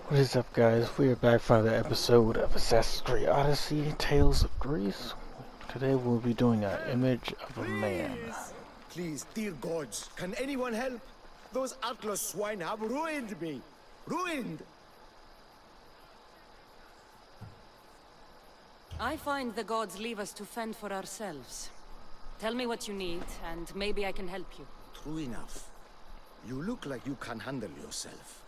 What is up, guys? We are back for another episode of Assassin's Creed Odyssey, Tales of Greece. Today we'll be doing an image of a man. Please, dear gods, can anyone help? Those Atlas swine have ruined me. Ruined! I find the gods leave us to fend for ourselves. Tell me what you need, and maybe I can help you. True enough. You look like you can handle yourself.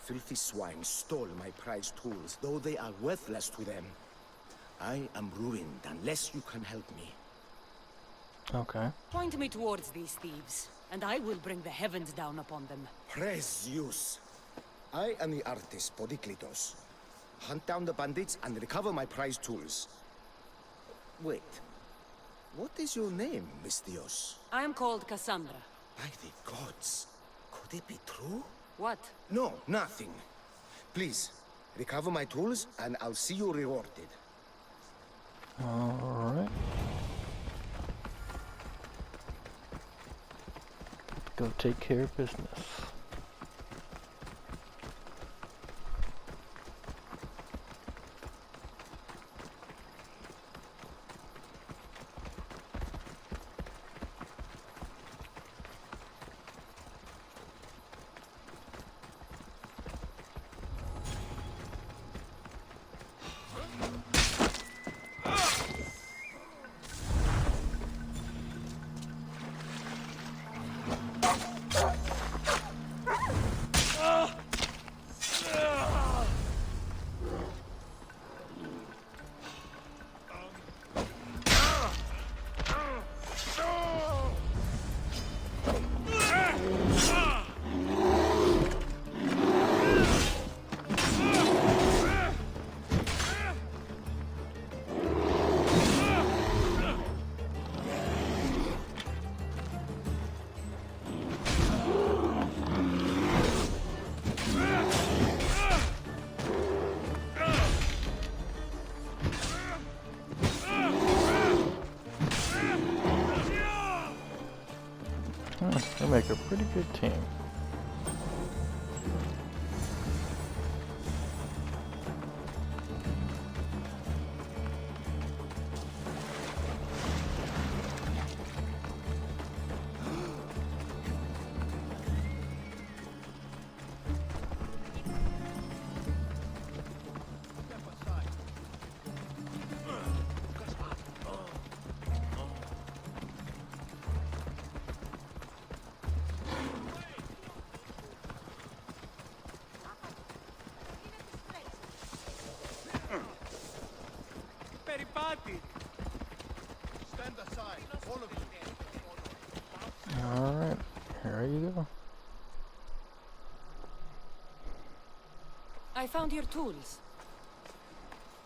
Filthy swine stole my prized tools, though they are worthless to them. I am ruined unless you can help me. Okay. Point me towards these thieves, and I will bring the heavens down upon them. Praise Zeus. I am the artist Podiklitos. Hunt down the bandits and recover my prized tools. Wait. What is your name, Miss Dios? I am called Cassandra. By the gods. Could it be true? What? No, nothing. Please, recover my tools and I'll see you rewarded. Alright. Go take care of business. They make a pretty good team. Stand aside, all of you. Alright, here you go. I found your tools.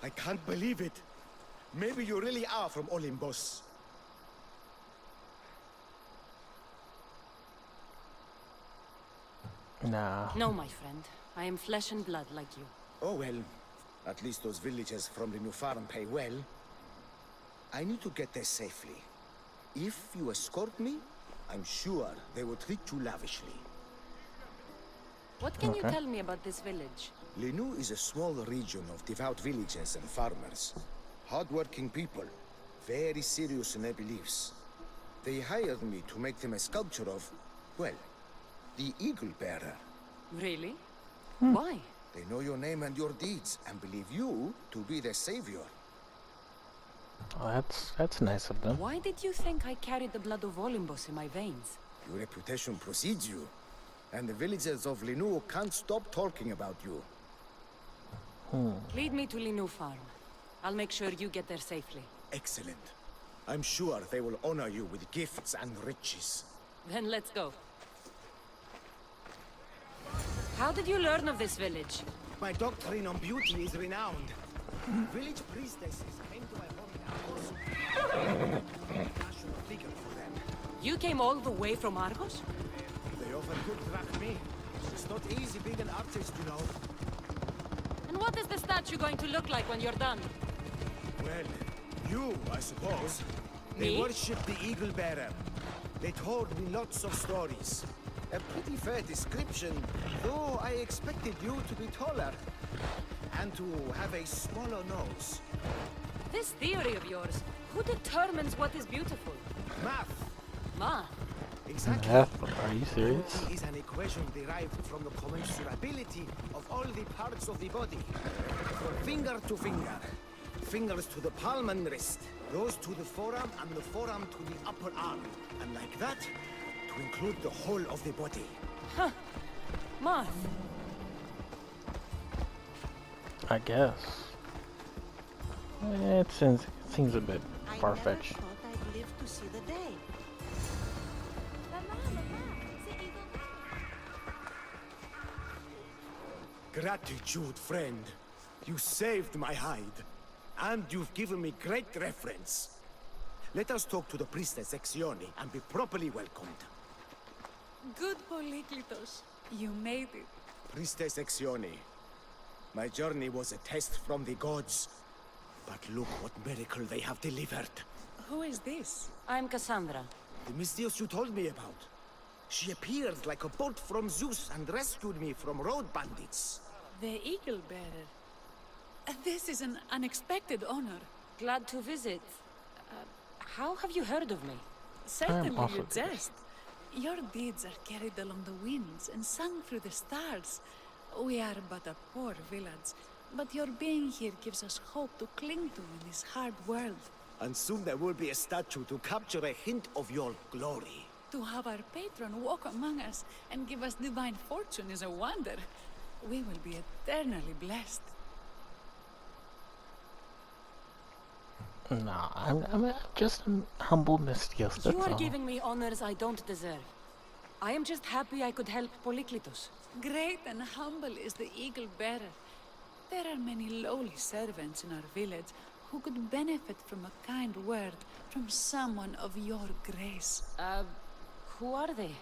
I can't believe it. Maybe you really are from Olympus. Nah. No, my friend. I am flesh and blood like you. Oh well, at least those villagers from the new farm pay well. I need to get there safely. If you escort me, I'm sure they will treat you lavishly. What can you Okay. tell me about this village? Lenu is a small region of devout villagers and farmers. Hard-working people, very serious in their beliefs. They hired me to make them a sculpture of, well, the Eagle Bearer. Really? Why? They know your name and your deeds, and believe you to be their savior. Oh, that's nice of them. Why did you think I carried the blood of Olympus in my veins? Your reputation precedes you, and the villagers of Lenu can't stop talking about you. Lead me to Linu Farm. I'll make sure you get there safely. Excellent. I'm sure they will honor you with gifts and riches. Then let's go. How did you learn of this village? My doctrine on beauty is renowned. Village priestesses came to my home in Argos. National figure for them. You came all the way from Argos? They offer good drachmae. It's not easy being an artist, you know. And what is the statue going to look like when you're done? Well, you, I suppose. They Me? worship the Eagle Bearer. They told me lots of stories. A pretty fair description, though I expected you to be taller. And to have a smaller nose. This theory of yours, who determines what is beautiful? Math. Math. Exactly. Math? Are you serious? It is an equation derived from the commensurability of all the parts of the body. From finger to finger. Fingers to the palm and wrist. Those to the forearm and the forearm to the upper arm. And like that, to include the whole of the body. Huh. Math. I guess. It seems a bit far-fetched. I never thought I'd live to see the day. Gratitude, friend. You saved my hide. And you've given me great reference. Let us talk to the priestess Exione and be properly welcomed. Good Polyklitos. You made it. Priestess Exione, my journey was a test from the gods. But look what miracle they have delivered. Who is this? I'm Cassandra. The Mystios you told me about. She appeared like a bolt from Zeus and rescued me from road bandits. The Eagle Bearer. This is an unexpected honor. Glad to visit. How have you heard of me? Certainly also you curious. jest. Your deeds are carried along the winds and sung through the stars. We are but a poor village, but your being here gives us hope to cling to in this hard world. And soon there will be a statue to capture a hint of your glory. To have our patron walk among us and give us divine fortune is a wonder. We will be eternally blessed. Nah, I'm just a humble Mystios, that's You are all. giving me honors I don't deserve. I am just happy I could help Polyklitos. Great and humble is the Eagle Bearer. There are many lowly servants in our village who could benefit from a kind word from someone of your grace. Who are they?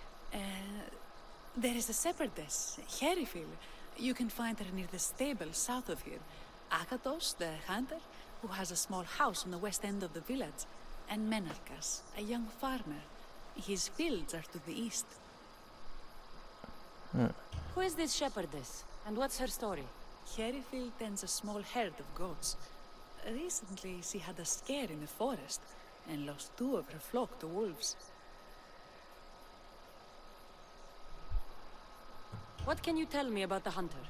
There is a shepherdess, Herifil. You can find her near the stable south of here. Akatos, the hunter, who has a small house on the west end of the village. And Menalkas, a young farmer. His fields are to the east. Who is this shepherdess? And what's her story? Herifil tends a small herd of goats. Recently, she had a scare in the forest and lost 2 of her flock to wolves. What can you tell me about the hunter?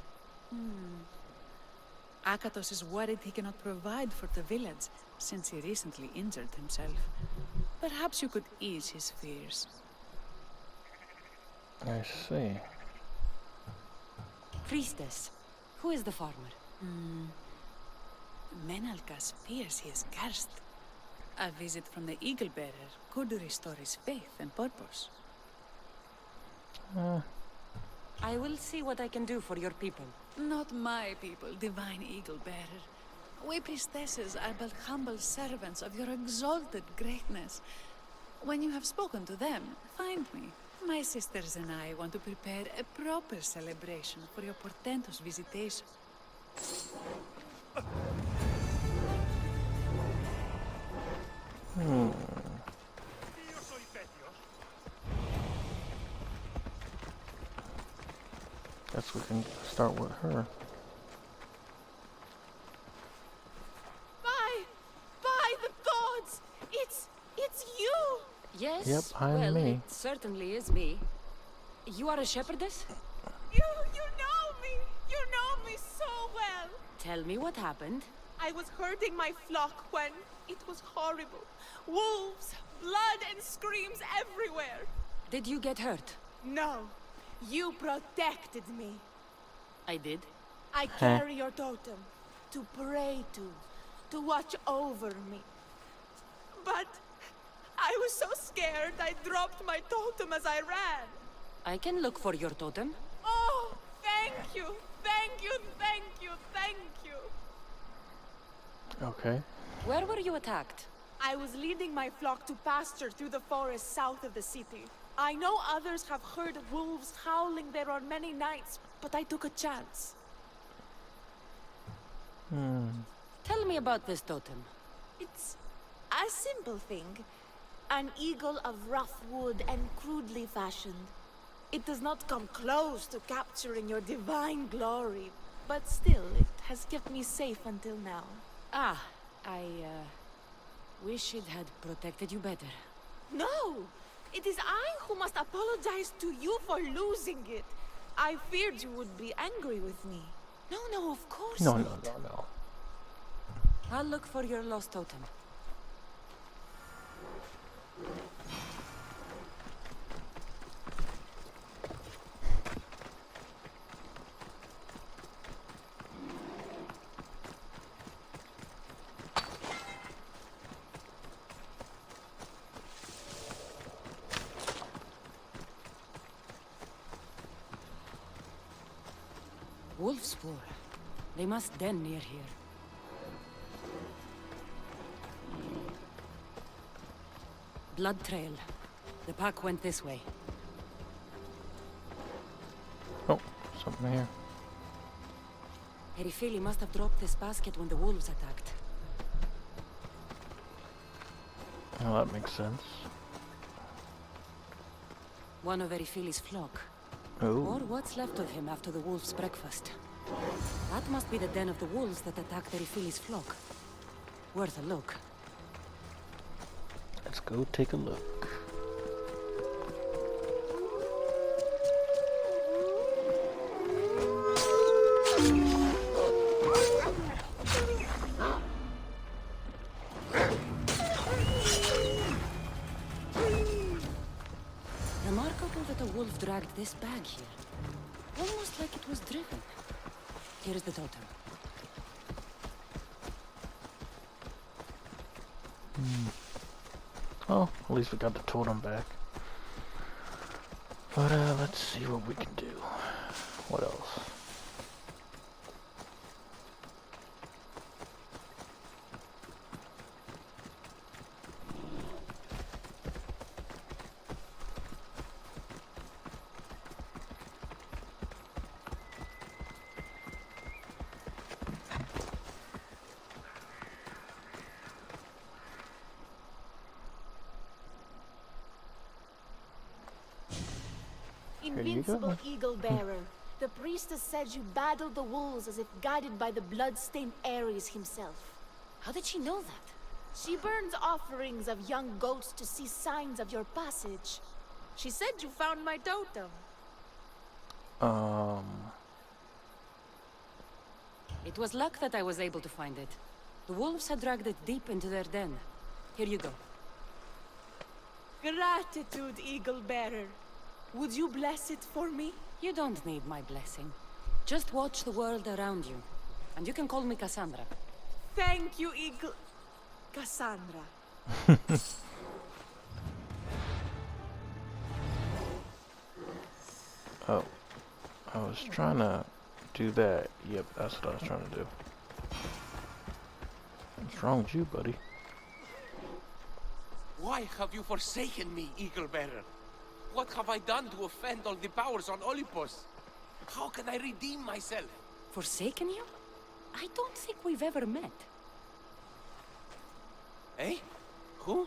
Akatos is worried he cannot provide for the village since he recently injured himself. Perhaps you could ease his fears. I see. Priestess. Who is the farmer? Menalkas fears he is cursed. A visit from the Eagle Bearer could restore his faith and purpose. I will see what I can do for your people. Not my people, divine Eagle Bearer. We priestesses are but humble servants of your exalted greatness. When you have spoken to them, find me. My sisters and I want to prepare a proper celebration for your portentous visitation. Guess we can start with her. By the gods! It's you! Yes? Yep, I'm well, me. It certainly is me. You are a shepherdess? You know me so well! Tell me what happened. I was herding my flock when it was horrible. Wolves, blood and screams everywhere. Did you get hurt? No, you protected me. I did. I carry your totem to pray to watch over me. But I was so scared I dropped my totem as I ran. I can look for your totem. Oh, thank you, thank you, thank you, thank you. Okay. Where were you attacked? I was leading my flock to pasture through the forest south of the city. I know others have heard wolves howling there on many nights, but I took a chance. Tell me about this totem. It's a simple thing. An eagle of rough wood and crudely fashioned. It does not come close to capturing your divine glory, but still, it has kept me safe until now. Ah, I wish it had protected you better. No! It is I who must apologize to you for losing it. I feared you would be angry with me. No, of course No, not. no. I'll look for your lost totem. Wolf spoor. They must den near here. Blood trail. The pack went this way. Oh, something here. Erifili must have dropped this basket when the wolves attacked. Well, that makes sense. One of Erifili's flock. Oh. Or what's left of him after the wolves' breakfast. That must be the den of the wolves that attacked Erifili's flock. Worth a look. Let's go take a look. Remarkable that a wolf dragged this bag here. Almost like it was driven. Here's the totem. Oh, at least we got the totem back. But let's see what we can do. What else? Invincible Eagle Bearer. The priestess said you battled the wolves as if guided by the blood-stained Ares himself. How did she know that? She burns offerings of young goats to see signs of your passage. She said you found my totem. It was luck that I was able to find it. The wolves had dragged it deep into their den. Here you go. Gratitude, Eagle Bearer. Would you bless it for me? You don't need my blessing. Just watch the world around you. And you can call me Cassandra. Thank you, Eagle... Cassandra. Oh, I was trying to do that. Yep, that's what I was trying to do. What's wrong with you, buddy? Why have you forsaken me, Eagle Bearer? What have I done to offend all the powers on Olympus? How can I redeem myself? Forsaken you? I don't think we've ever met. Eh? Who?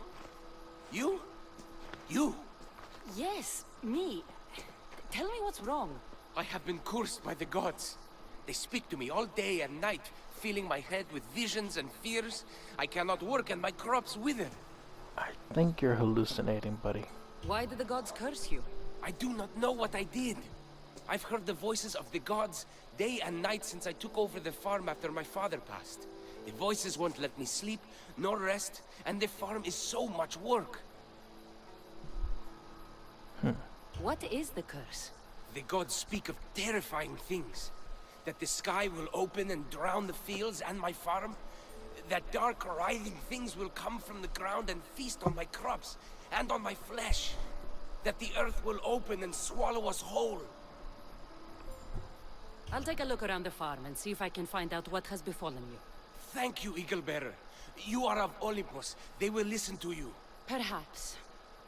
You? You? Yes, me. Tell me what's wrong. I have been cursed by the gods. They speak to me all day and night, filling my head with visions and fears. I cannot work and my crops wither. I think you're hallucinating, buddy. Why did the gods curse you? I do not know what I did. I've heard the voices of the gods day and night since I took over the farm after my father passed. The voices won't let me sleep, nor rest, and the farm is so much work. What is the curse? The gods speak of terrifying things. That the sky will open and drown the fields and my farm. That dark, writhing things will come from the ground and feast on my crops and on my flesh. That the earth will open and swallow us whole. I'll take a look around the farm and see if I can find out what has befallen you. Thank you, Eagle Bearer. You are of Olympus. They will listen to you. Perhaps.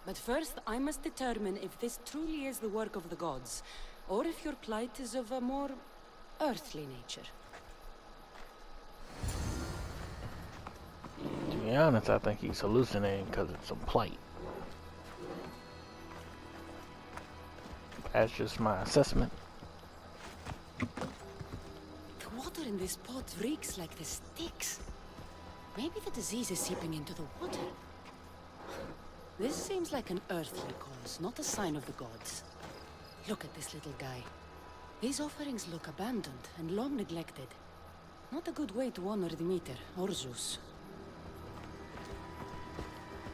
But first, I must determine if this truly is the work of the gods, or if your plight is of a more earthly nature. To be honest, I think he's hallucinating because it's a plight. That's just my assessment. The water in this pot reeks like the sticks. Maybe the disease is seeping into the water. This seems like an earthly cause, not a sign of the gods. Look at this little guy. These offerings look abandoned and long neglected. Not a good way to honor Demeter or Zeus.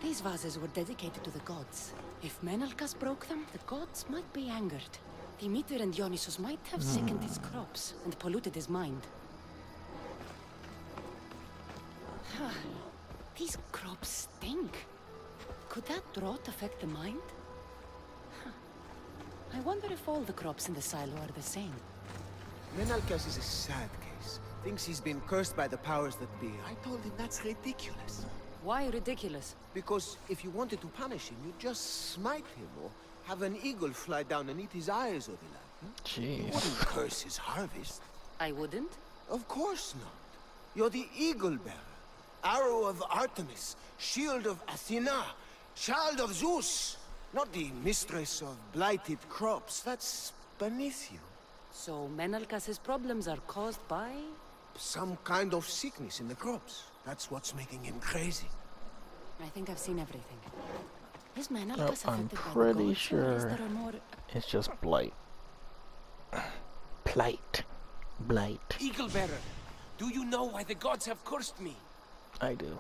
These vases were dedicated to the gods. If Menalcas broke them, the gods might be angered. Demeter and Dionysus might have sickened his crops and polluted his mind. These crops stink. Could that drought affect the mind? I wonder if all the crops in the silo are the same. Menalcas is a sad case. Thinks he's been cursed by the powers that be. I told him that's ridiculous. Why ridiculous? Because if you wanted to punish him, you'd just smite him or have an eagle fly down and eat his eyes, Odila. You wouldn't Jeez. curse his harvest. I wouldn't? Of course not. You're the eagle bearer. Arrow of Artemis, shield of Athena, child of Zeus. Not the mistress of blighted crops. That's beneath you. So Menalcas's problems are caused by... Some kind of sickness in the crops. That's what's making him crazy. I think I've seen everything. Is Menalcas Nope, affected I'm by the pretty gods, or is sure there a more... it's just blight. Blight. Blight. Eagle Bearer, do you know why the gods have cursed me? I do.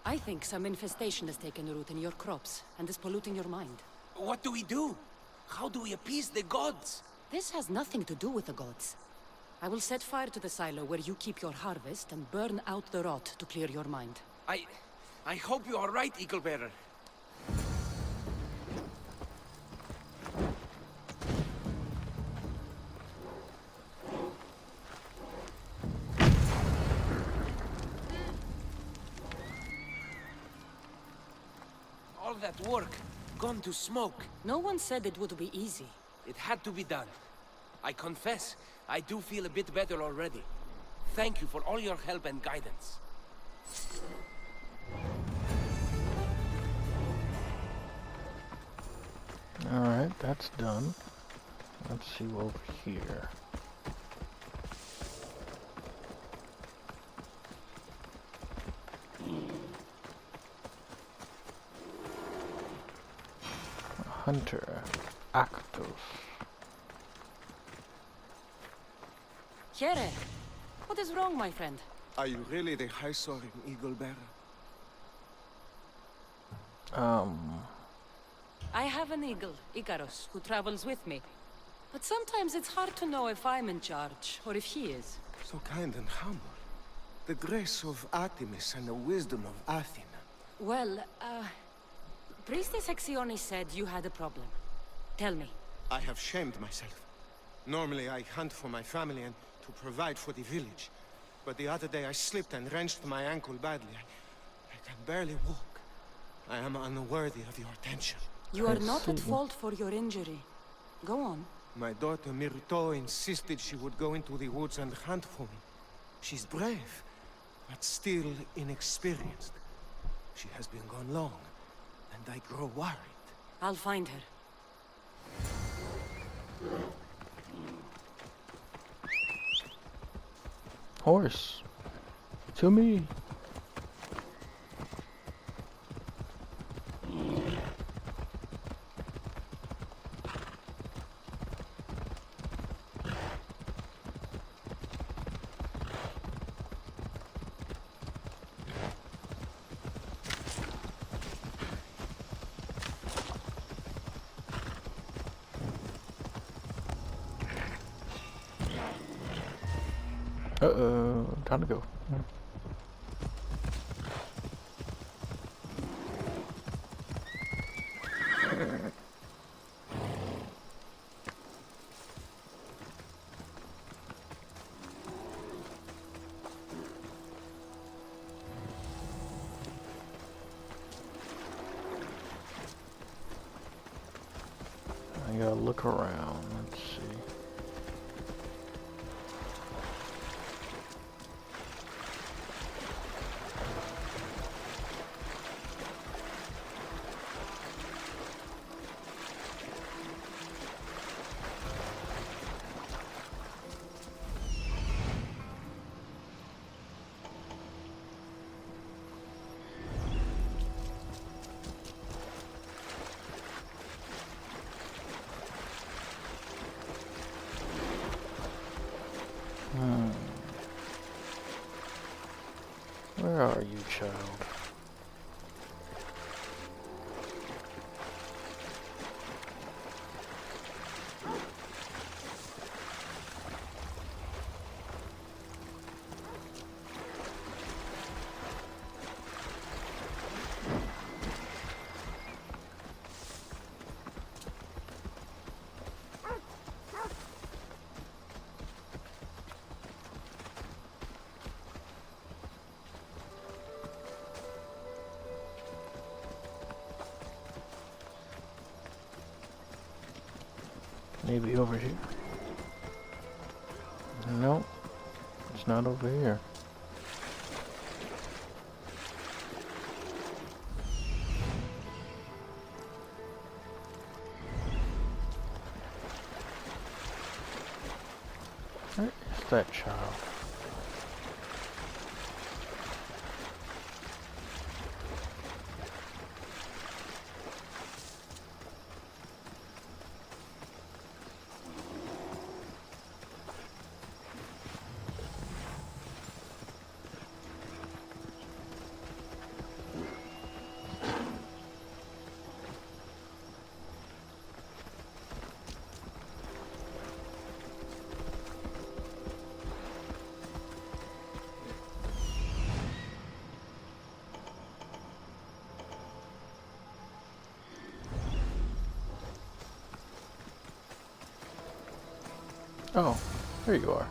I think some infestation has taken root in your crops and is polluting your mind. What do we do? How do we appease the gods? This has nothing to do with the gods. I will set fire to the silo where you keep your harvest and burn out the rot to clear your mind. I hope you are right, Eagle Bearer. All that work, gone to smoke. No one said it would be easy. It had to be done. I confess, I do feel a bit better already. Thank you for all your help and guidance. Alright, that's done. Let's see over here. Hunter. Actus. Here, what is wrong, my friend? Are you really the high-soaring eagle bearer? I have an eagle, Icarus, who travels with me. But sometimes it's hard to know if I'm in charge, or if he is. So kind and humble. The grace of Artemis and the wisdom of Athena. Well, Priestess Hexione said you had a problem. Tell me. I have shamed myself. Normally I hunt for my family and to provide for the village. But the other day I slipped and wrenched my ankle badly. I can barely walk. I am unworthy of your attention. You are I not at see. fault for your injury. Go on. My daughter Myrto insisted she would go into the woods and hunt for me. She's brave, but still inexperienced. She has been gone long, and I grow worried. I'll find her. Horse. To me. Uh-oh, time to go. I gotta look around, let's see. Hmm. Where are you, child? Maybe over here. No, it's not over here. Where is that child? Oh, there you are.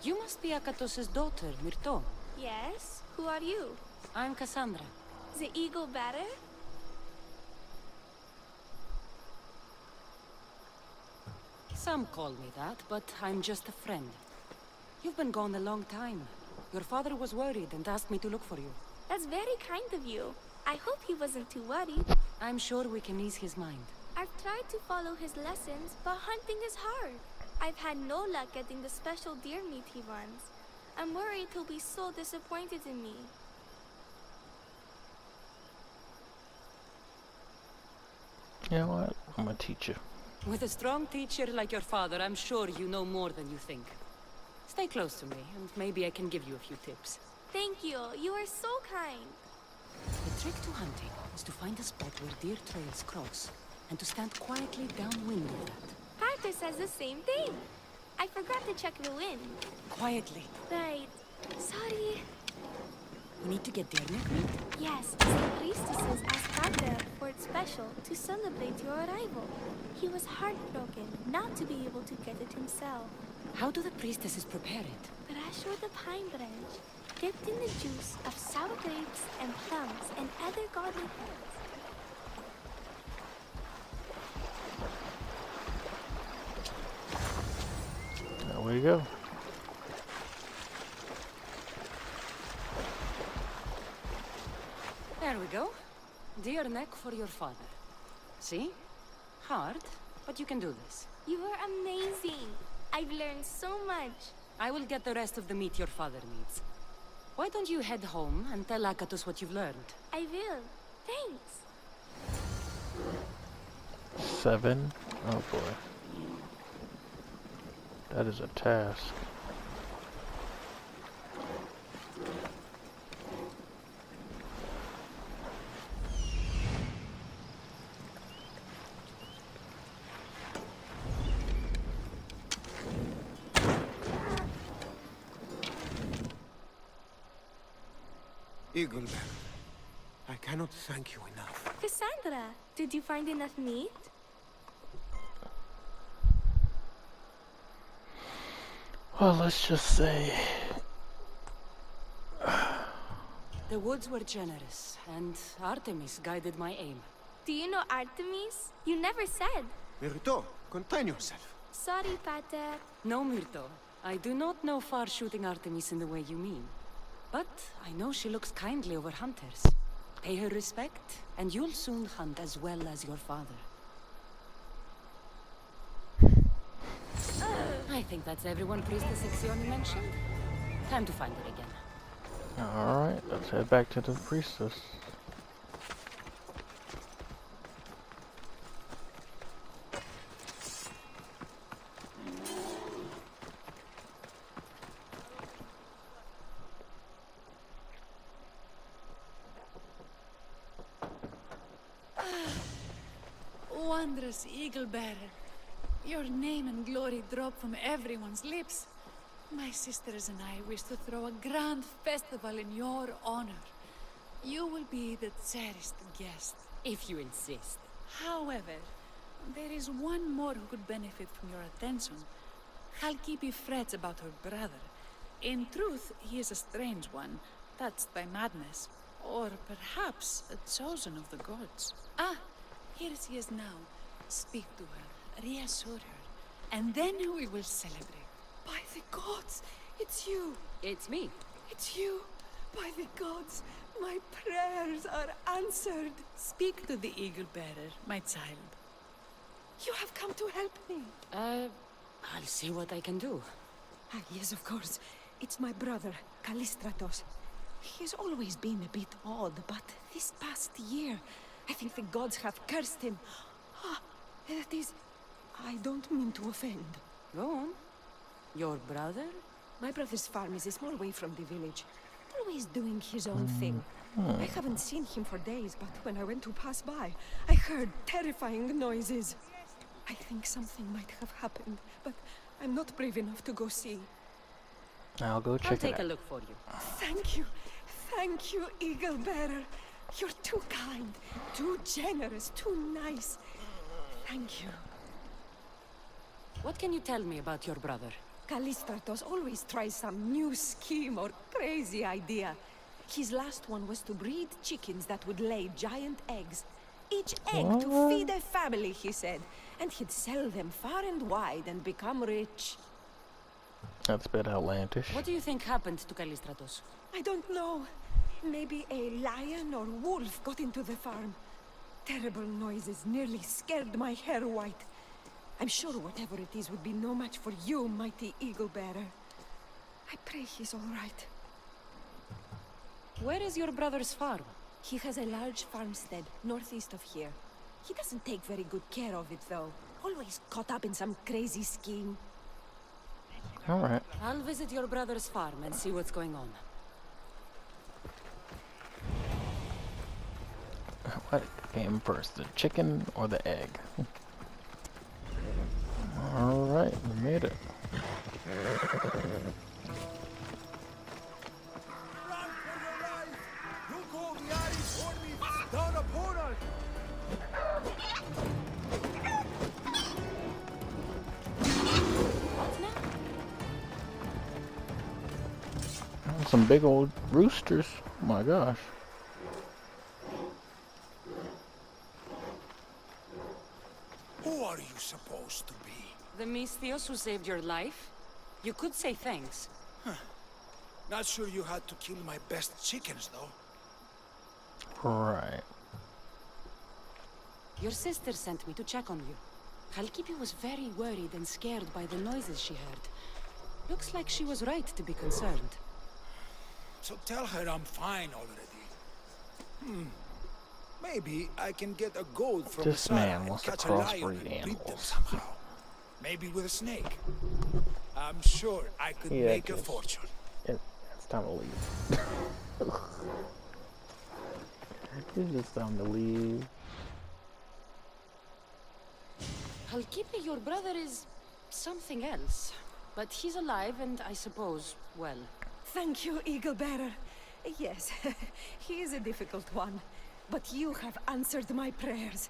You must be Akatos's daughter, Myrto. Yes? Who are you? I'm Cassandra. The eagle better? Some call me that, but I'm just a friend. You've been gone a long time. Your father was worried and asked me to look for you. That's very kind of you. I hope he wasn't too worried. I'm sure we can ease his mind. I've tried to follow his lessons, but hunting is hard. I've had no luck getting the special deer meat he wants. I'm worried he'll be so disappointed in me. You know what? I'm gonna teach you. With a strong teacher like your father, I'm sure you know more than you think. Stay close to me, and maybe I can give you a few tips. Thank you. You are so kind. The trick to hunting is to find a spot where deer trails cross, and to stand quietly downwind of that. Parker says the same thing. I forgot to check the wind. Quietly. Right. Sorry. We need to get deer neck meat. Yes, the priestesses asked Parker for it special to celebrate your arrival. He was heartbroken not to be able to get it himself. How do the priestesses prepare it? Brush with a pine branch, dipped in the juice of sour grapes and plums and other godly herbs. There we go. There we go. Deer neck for your father. See? Hard, but you can do this. You are amazing. I've learned so much. I will get the rest of the meat your father needs. Why don't you head home and tell Akatos what you've learned? I will. Thanks. 7? Oh boy. That is a task. Eagle, I cannot thank you enough. Cassandra, did you find enough meat? Well, let's just say... The woods were generous, and Artemis guided my aim. Do you know Artemis? You never said. Myrto, contain yourself. Sorry, Pater. No, Myrto. I do not know far-shooting Artemis in the way you mean. But I know she looks kindly over hunters. Pay her respect, and you'll soon hunt as well as your father. I think that's everyone Priestess Ixion mentioned. Time to find her again. Alright, let's head back to the priestess. glorious eagle bearer. Your name and glory drop from everyone's lips. My sisters and I wish to throw a grand festival in your honor. You will be the cherished guest. If you insist. However, there is one more who could benefit from your attention. Halkipi frets about her brother. In truth, he is a strange one, touched by madness. Or perhaps a chosen of the gods. Ah, here she is now. Speak to her, reassure her, and then we will celebrate. By the gods, it's you. It's me. It's you. By the gods, my prayers are answered. Speak to the eagle bearer, my child. You have come to help me. I'll see what I can do. Ah, yes, of course. It's my brother, Callistratos. He's always been a bit odd, but this past year, I think the gods have cursed him. Ah, that is... I don't mean to offend. Go on. Your brother? My brother's farm is a small way from the village. Always doing his own thing. I haven't seen him for days, but when I went to pass by, I heard terrifying noises. I think something might have happened, but I'm not brave enough to go see. I'll go I'll check it take out. a look for you. Thank you. Thank you, Eagle Bearer. You're too kind, too generous, too nice. Thank you. What can you tell me about your brother? Callistratos always tries some new scheme or crazy idea. His last one was to breed chickens that would lay giant eggs. Each egg to feed a family, he said. And he'd sell them far and wide and become rich. That's a bit outlandish. What do you think happened to Callistratos? I don't know. Maybe a lion or wolf got into the farm. Terrible noises nearly scared my hair white. I'm sure whatever it is would be no match for you, mighty Eagle Bearer. I pray he's all right. Where is your brother's farm? He has a large farmstead northeast of here. He doesn't take very good care of it, though. Always caught up in some crazy scheme. Alright. I'll visit your brother's farm and see what's going on. What came first, the chicken or the egg? Alright, we made it. Some big old roosters. Oh my gosh. Who are you supposed to be? The Misthios who saved your life? You could say thanks. Not sure you had to kill my best chickens, though. Right. Your sister sent me to check on you. Halkipi was very worried and scared by the noises she heard. Looks like she was right to be concerned. So tell her I'm fine already. Maybe I can get a goat from This Sarah man and wants to catch a lion crossbreed and breed them animals. somehow. Maybe with a snake. I'm sure I could Yeah, make a just- fortune. It's time to leave. It's just time to leave. Halkipi, your brother, is something else. But he's alive and I suppose, well. Thank you, Eagle Bearer. Yes, he is a difficult one. But you have answered my prayers.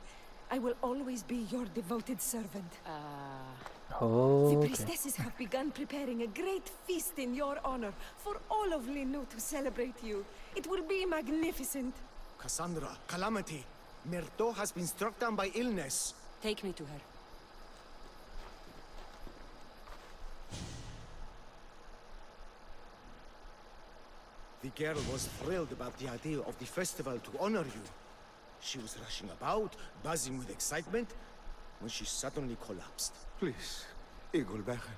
I will always be your devoted servant. The Okay. priestesses have begun preparing a great feast in your honor for all of Linu to celebrate you. It will be magnificent. Cassandra, Calamity. Myrto has been struck down by illness. Take me to her. The girl was thrilled about the idea of the festival to honor you. She was rushing about, buzzing with excitement, when she suddenly collapsed. Please, Eagle Bearer.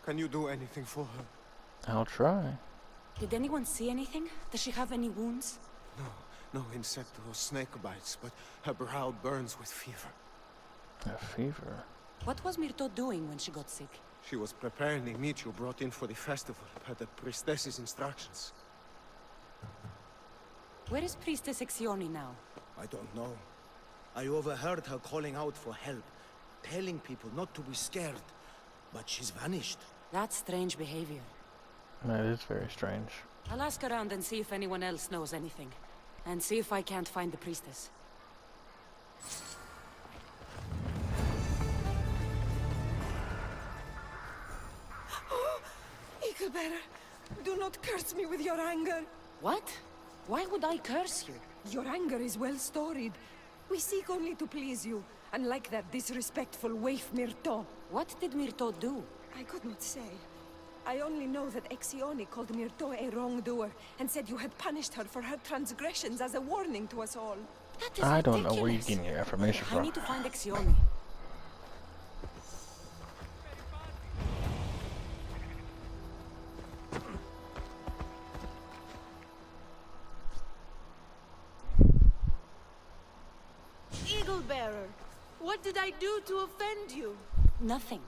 Can you do anything for her? I'll try. Did anyone see anything? Does she have any wounds? No insect or snake bites, but her brow burns with fever. A fever. What was Myrto doing when she got sick? She was preparing the meat you brought in for the festival, per the priestess's instructions. Where is Priestess Exioni now? I don't know. I overheard her calling out for help, telling people not to be scared. But she's vanished. That's strange behavior. That is very strange. I'll ask around and see if anyone else knows anything. And see if I can't find the priestess. Eaglebearer, do not curse me with your anger. What? Why would I curse you? Your anger is well storied. We seek only to please you, unlike that disrespectful waif Myrto. What did Myrto do? I could not say. I only know that Exione called Myrto a wrongdoer, and said you had punished her for her transgressions as a warning to us all. That is I don't know ridiculous. where you're getting your information I from. need to find Exione. Eaglebearer, what did I do to offend you? Nothing.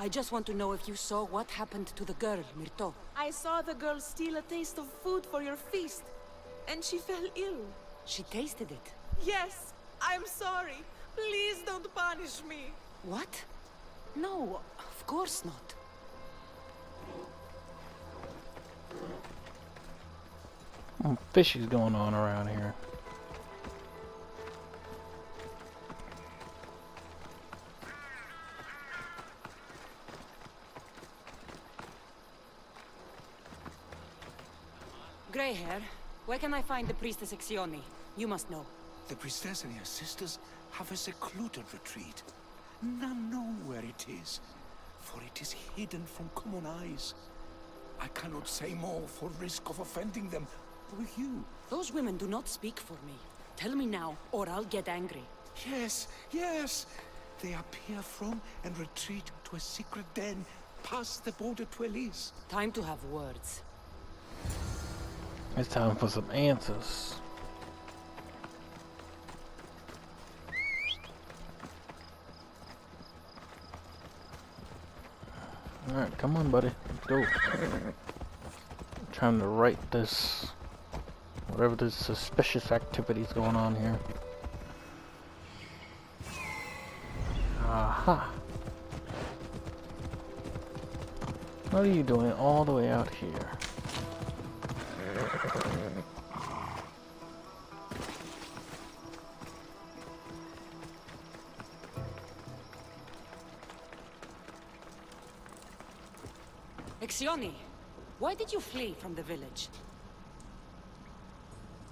I just want to know if you saw what happened to the girl, Myrto. I saw the girl steal a taste of food for your feast, and she fell ill. She tasted it. Yes, I'm sorry. Please don't punish me. What? No, of course not. Fishy's going on around here. Grey hair, where can I find the priestess Exione? You must know. The priestess and her sisters have a secluded retreat. None know where it is, for it is hidden from common eyes. I cannot say more for risk of offending them with you. Those women do not speak for me. Tell me now, or I'll get angry. Yes, yes. They appear from and retreat to a secret den past the border to Elise. Time to have words. It's time for some answers. Alright, come on, buddy. Let's go. I'm trying to write this. Whatever this suspicious activity's going on here. Aha. What are you doing all the way out here? Exione, why did you flee from the village?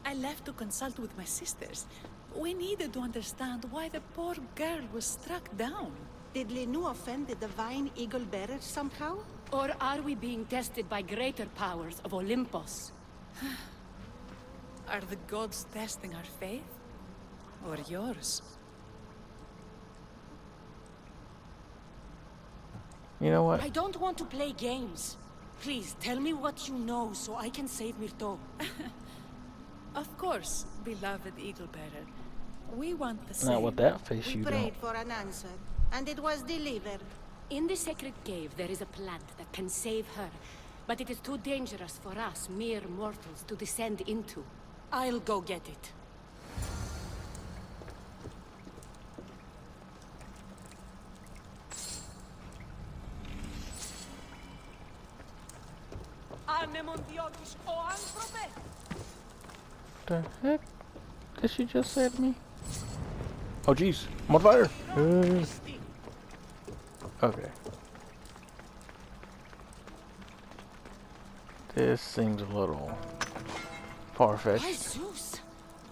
I left to consult with my sisters. We needed to understand why the poor girl was struck down. Did Lenu offend the divine Eaglebearer somehow? Or are we being tested by greater powers of Olympus? Are the gods testing our faith? Or yours? You know what? I don't want to play games. Please, tell me what you know so I can save Myrto. Of course, beloved Eaglebearer. We want the same. Not with that face, We you prayed don't. for an answer, and it was delivered. In the sacred cave, there is a plant that can save her. But it is too dangerous for us, mere mortals, to descend into. I'll go get it. The heck did she just say to me? Oh jeez, I'm on fire! Okay. This seems a little far-fetched. By Zeus!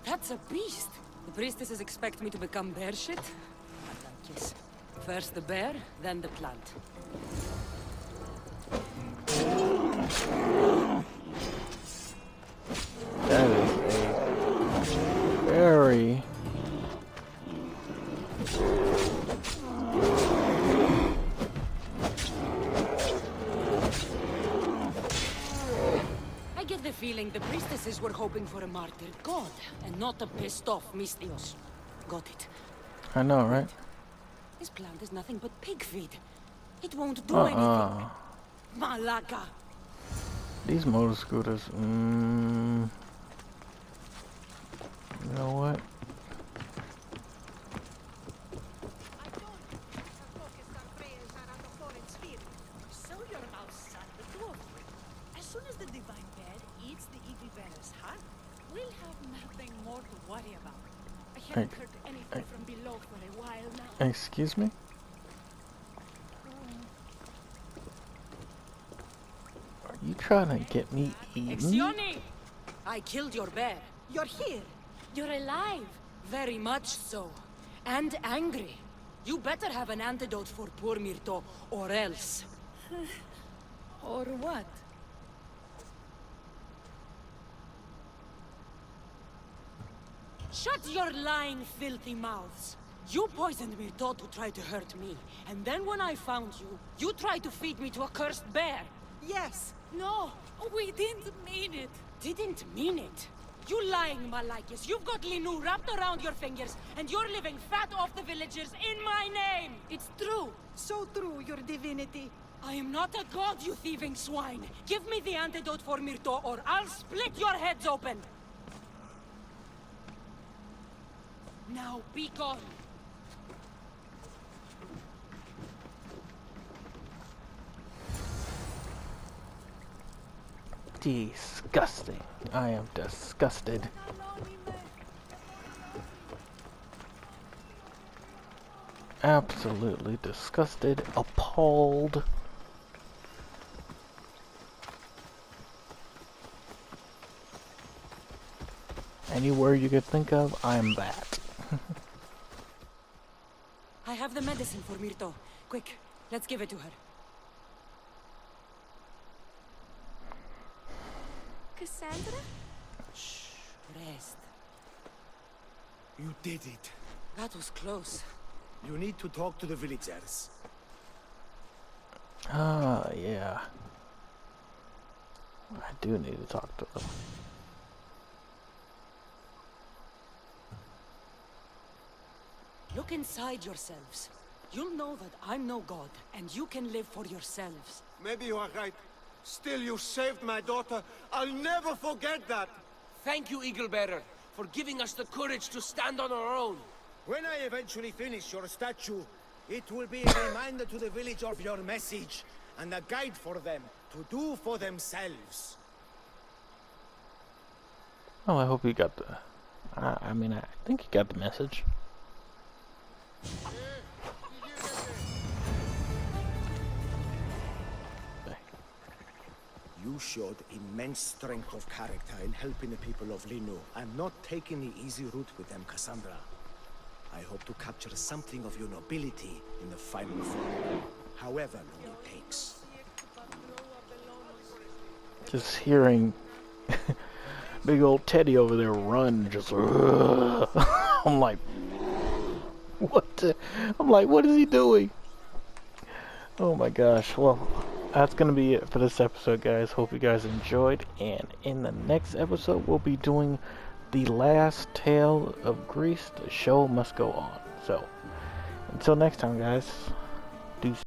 That's a beast! The priestesses expect me to become bear shit? Not like this. First the bear, then the plant. That is a very I get the feeling the priestesses were hoping for a martyr god, and not a pissed-off Mystios. Got it. I know, right? This plant is nothing but pig feed. It won't do anything. Malaka! These motor scooters, you know what? as the divine bear eats the eagle bearer's heart, we'll have nothing more to worry about. I haven't heard anything from below for a while now. Excuse me? Are you trying to get me eaten? Exioni! I killed your bear. You're here. You're alive. Very much so. And angry. You better have an antidote for poor Myrto, or else. Or what? Shut your lying, filthy mouths. You poisoned Myrto to try to hurt me. And then when I found you, you tried to feed me to a cursed bear. Yes. No, We didn't mean it. didn't mean it. You lying Malakis. You've got Linu wrapped around your fingers, and you're living fat off the villagers in my name. It's true. So true, your divinity. I am not a god, you thieving swine. Give me the antidote for Myrto, or I'll split your heads open. Now be gone. Disgusting. I am disgusted. Absolutely disgusted, appalled. Any word you could think of, I'm that. I have the medicine for Myrto. Quick, let's give it to her. Cassandra? Shh, rest. You did it. That was close. You need to talk to the villagers. Ah, yeah. I do need to talk to them. Look inside yourselves. You'll know that I'm no god, and you can live for yourselves. Maybe you are right. Still, you saved my daughter. I'll never forget that. Thank you, Eagle Bearer, for giving us the courage to stand on our own. When I eventually finish your statue, it will be a reminder to the village of your message, and a guide for them to do for themselves. Oh, I hope you got the... I mean, I think you got the message. You showed immense strength of character in helping the people of Linu, and not taking the easy route with them, Cassandra. I hope to capture something of your nobility in the final form, however long it takes. Just hearing big old Teddy over there run, just I'm like, what the? I'm like, what is he doing? Oh my gosh. Well, that's gonna be it for this episode, guys. Hope you guys enjoyed, and in the next episode we'll be doing the last tale of Greece. The show must go on. So until next time, guys, deuces.